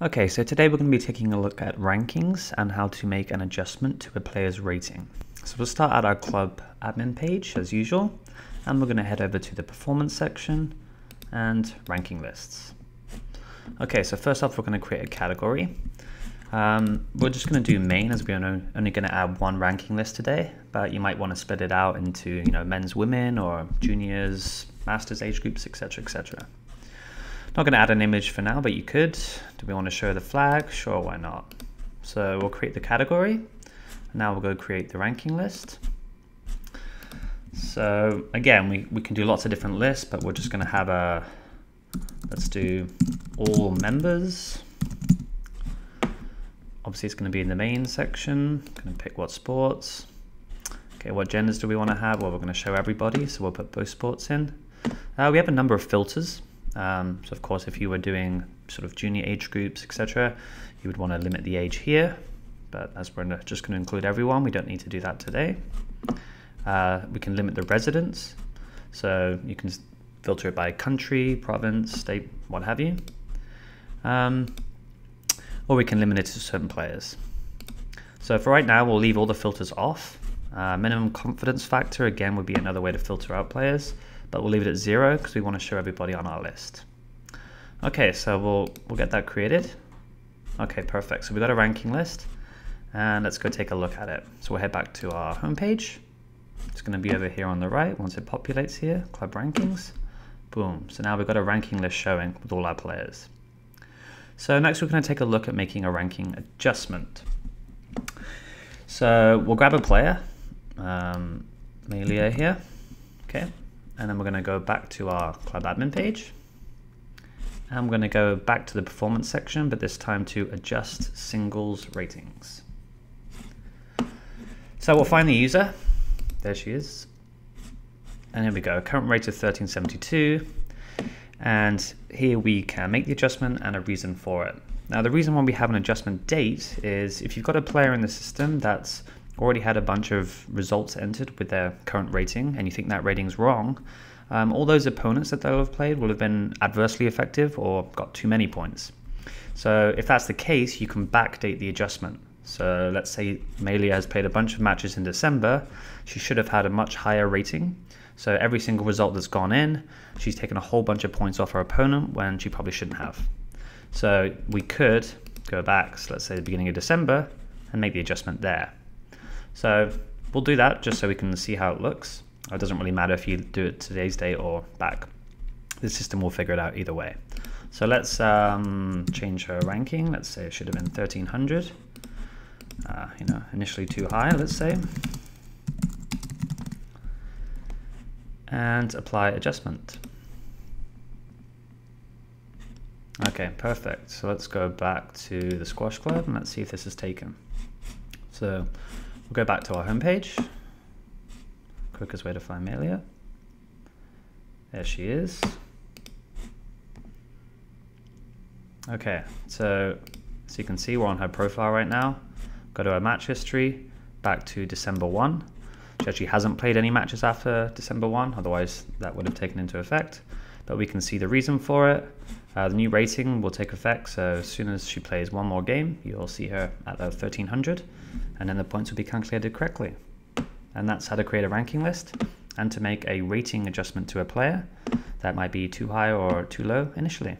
Okay, so today we're going to be taking a look at rankings and how to make an adjustment to a player's rating. So we'll start at our club admin page as usual, and we're going to head over to the performance section and ranking lists. Okay, so first off we're going to create a category. We're just going to do main, as we're only going to add one ranking list today, but you might want to split it out into men's, women, or juniors, masters age groups, etc, etc. Not going to add an image for now, but you could. Do we want to show the flag? Sure, why not? So we'll create the category. Now we'll go create the ranking list. So again, we can do lots of different lists, but we're just going to have let's do all members. Obviously it's going to be in the main section. Going to pick what sports. Okay, what genders do we want to have? Well, we're going to show everybody, so we'll put both sports in. We have a number of filters. So of course, if you were doing sort of junior age groups, etc., you would want to limit the age here. But as we're just going to include everyone, we don't need to do that today. We can limit the residence. So you can filter it by country, province, state, what have you. Or we can limit it to certain players. So for right now, we'll leave all the filters off. Minimum confidence factor, again, would be another way to filter out players, but we'll leave it at 0 because we want to show everybody on our list. Okay, so we'll get that created. Okay, perfect. So we've got a ranking list, and let's go take a look at it. So we'll head back to our home page. It's going to be over here on the right once it populates here, club rankings. Boom. So now we've got a ranking list showing with all our players. So next we're going to take a look at making a ranking adjustment. So we'll grab a player, Melia here, okay, and then we're going to go back to our club admin page. And I'm going to go back to the performance section, but this time to adjust singles ratings. So we'll find the user. There she is. And here we go, current rate of 1372. And here we can make the adjustment and a reason for it. Now the reason why we have an adjustment date is if you've got a player in the system that's already had a bunch of results entered with their current rating and you think that rating's wrong, all those opponents that they'll have played will have been adversely effective or got too many points. So if that's the case, you can backdate the adjustment. So let's say Melia has played a bunch of matches in December, she should have had a much higher rating. So every single result that's gone in, she's taken a whole bunch of points off her opponent when she probably shouldn't have. So we could go back, so let's say the beginning of December, and make the adjustment there. So we'll do that just so we can see how it looks. It doesn't really matter if you do it today's date or back. The system will figure it out either way. So let's change her ranking. Let's say it should have been 1300. Initially too high, let's say. And apply adjustment. Okay, perfect. So let's go back to the squash club and let's see if this is taken. So we'll go back to our home page. Quickest way to find Melia. There she is. Okay, so as you can see, we're on her profile right now. Go to her match history, back to December 1. She actually hasn't played any matches after December 1, otherwise that would have taken into effect. But we can see the reason for it. The new rating will take effect, so as soon as she plays one more game, you'll see her at 1300, and then the points will be calculated correctly. And that's how to create a ranking list, and to make a rating adjustment to a player that might be too high or too low initially.